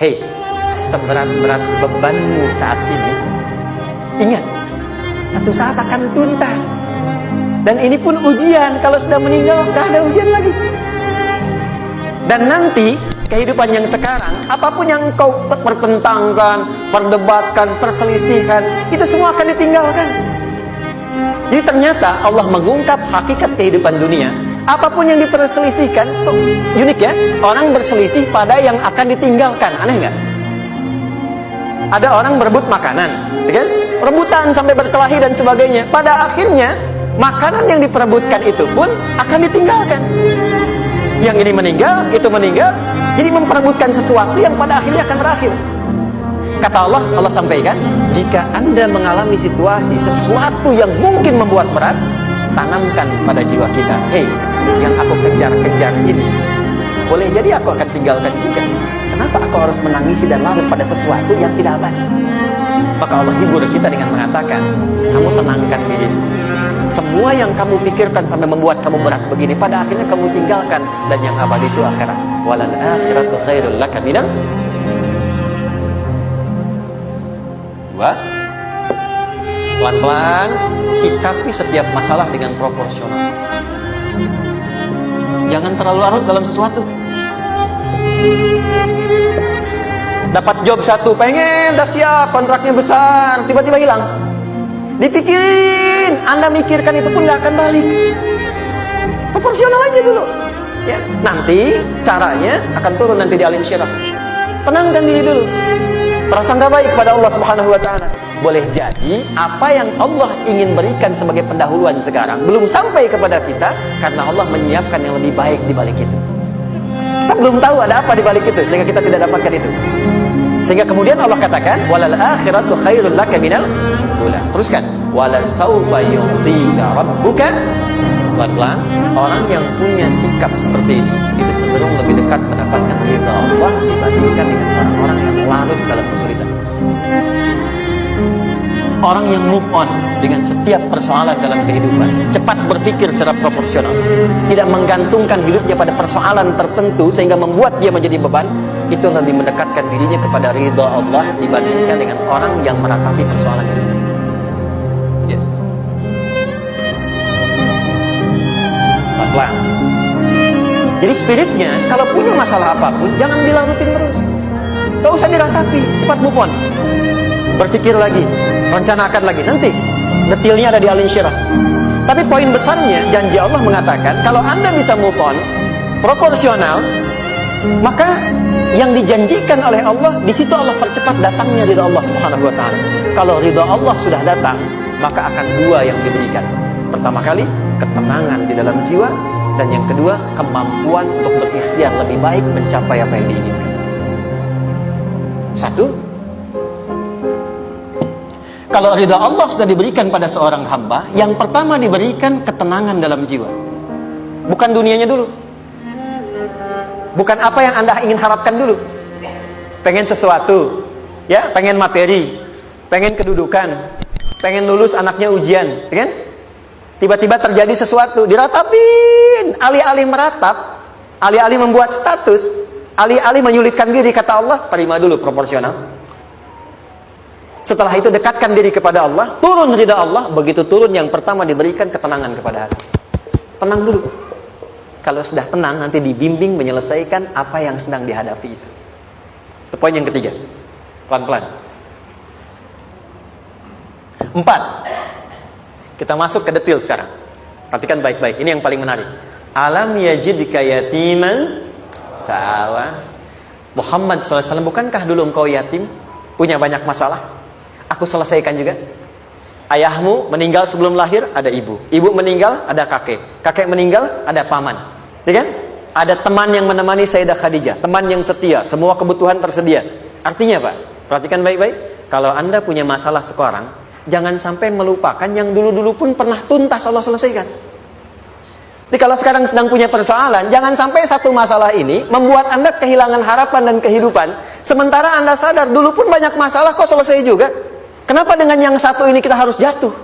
Hei, seberat-berat bebanmu saat ini, ingat, satu saat akan tuntas. Dan ini pun ujian. Kalau sudah meninggal, gak ada ujian lagi. Dan nanti kehidupan yang sekarang, apapun yang kau pertentangkan, perdebatkan, perselisihkan, itu semua akan ditinggalkan. Jadi ternyata Allah mengungkap hakikat kehidupan dunia. Apapun yang diperselisihkan, tuh unik ya. Orang berselisih pada yang akan ditinggalkan. Aneh nggak? Ada orang berebut makanan, ya kan? Rebutan sampai berkelahi dan sebagainya. Pada akhirnya makanan yang diperebutkan itu pun akan ditinggalkan. Yang ini meninggal, itu meninggal. Jadi memperebutkan sesuatu yang pada akhirnya akan berakhir. Kata Allah, Allah sampaikan, jika Anda mengalami situasi sesuatu yang mungkin membuat berat, tanamkan pada jiwa kita, hei, yang aku kejar-kejar ini, boleh jadi aku akan tinggalkan juga. Kenapa aku harus menangisi dan larut pada sesuatu yang tidak abadi? Maka Allah hibur kita dengan mengatakan, kamu tenangkan diri. Semua yang kamu pikirkan sampai membuat kamu berat begini, pada akhirnya kamu tinggalkan. Dan yang abadi itu akhirat. Walal akhiratu khairul laka minal. Dua, pelan-pelan sikapi setiap masalah dengan proporsional. Jangan terlalu larut dalam sesuatu. Dapat job satu, pengen, dah siap, kontraknya besar, tiba-tiba hilang. Dipikirin, Anda mikirkan itu pun gak akan balik. Proporsional aja dulu. Ya, nanti caranya akan turun nanti di alim syirah. Tenangkan diri dulu. Prasangka baik kepada Allah Subhanahu wa taala. Boleh jadi apa yang Allah ingin berikan sebagai pendahuluan sekarang belum sampai kepada kita karena Allah menyiapkan yang lebih baik di balik itu. Kita belum tahu ada apa di balik itu sehingga kita tidak dapatkan itu. Sehingga kemudian Allah katakan walal akhiratu khairul laka minal ula. Teruskan wala saufa yu'tika rabbuka. Pelan-pelan, orang yang punya sikap seperti ini itu cenderung lebih dekat mendapatkan ridha Allah dibandingkan dengan orang-orang yang larut dalam kesulitan. Orang yang move on dengan setiap persoalan dalam kehidupan, cepat berpikir secara proporsional, tidak menggantungkan hidupnya pada persoalan tertentu sehingga membuat dia menjadi beban, itu lebih mendekatkan dirinya kepada ridha Allah dibandingkan dengan orang yang meratapi persoalan hidup. Ya. Pelan. Jadi spiritnya, kalau punya masalah apapun, jangan dilarutin terus. Gak usah diratapi, cepat move on. Berpikir lagi, rencanakan lagi. Nanti detailnya ada di al-insyirah. Tapi poin besarnya, janji Allah mengatakan, kalau Anda bisa move on, proporsional, maka yang dijanjikan oleh Allah, di situ Allah percepat datangnya ridha Allah Subhanahu wa taala. Kalau ridha Allah sudah datang, maka akan dua yang diberikan. Pertama kali, ketenangan di dalam jiwa, dan yang kedua, kemampuan untuk berikhtiar lebih baik mencapai apa yang diinginkan. Satu, kalau ridha Allah sudah diberikan pada seorang hamba, yang pertama diberikan ketenangan dalam jiwa. Bukan dunianya dulu. Bukan apa yang Anda ingin harapkan dulu. Pengen sesuatu, ya, pengen materi, pengen kedudukan, pengen lulus anaknya ujian, ya kan? Tiba-tiba terjadi sesuatu, diratapin, alih-alih meratap, alih-alih membuat status, alih-alih menyulitkan diri, kata Allah, terima dulu proporsional. Setelah itu dekatkan diri kepada Allah, turun ridha Allah. Begitu turun, yang pertama diberikan ketenangan kepada hati. Tenang dulu. Kalau sudah tenang, nanti dibimbing menyelesaikan apa yang sedang dihadapi itu. Itu poin yang ketiga. Pelan-pelan. 4. Kita masuk ke detail sekarang. Perhatikan baik-baik. Ini yang paling menarik. Alam yajidka yatiman fa'awa. Muhammad SAW, bukankah dulu engkau yatim? Punya banyak masalah? Aku selesaikan juga. Ayahmu meninggal sebelum lahir, ada ibu. Ibu meninggal, ada kakek. Kakek meninggal, ada paman. Ya kan? Ada teman yang menemani Sayyidah Khadijah. Teman yang setia. Semua kebutuhan tersedia. Artinya Pak, perhatikan baik-baik. Kalau Anda punya masalah sekarang, jangan sampai melupakan yang dulu-dulu pun pernah tuntas Allah selesaikan. Jadi kalau sekarang sedang punya persoalan, jangan sampai satu masalah ini membuat Anda kehilangan harapan dan kehidupan. Sementara Anda sadar, dulu pun banyak masalah kok selesai juga. Kenapa dengan yang satu ini kita harus jatuh?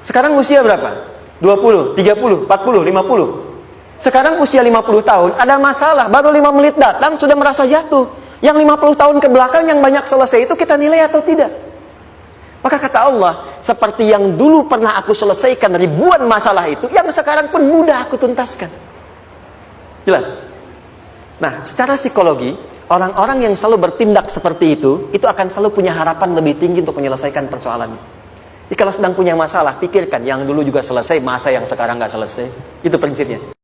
Sekarang usia berapa? 20, 30, 40, 50. Sekarang usia 50 tahun, ada masalah, baru 5 menit datang sudah merasa jatuh. Yang 50 tahun ke belakang yang banyak selesai itu kita nilai atau tidak? Maka kata Allah, seperti yang dulu pernah aku selesaikan ribuan masalah itu, yang sekarang pun mudah aku tuntaskan. Jelas? Nah, secara psikologi, orang-orang yang selalu bertindak seperti itu akan selalu punya harapan lebih tinggi untuk menyelesaikan persoalannya. Jadi kalau sedang punya masalah, pikirkan yang dulu juga selesai, masa yang sekarang nggak selesai. Itu prinsipnya.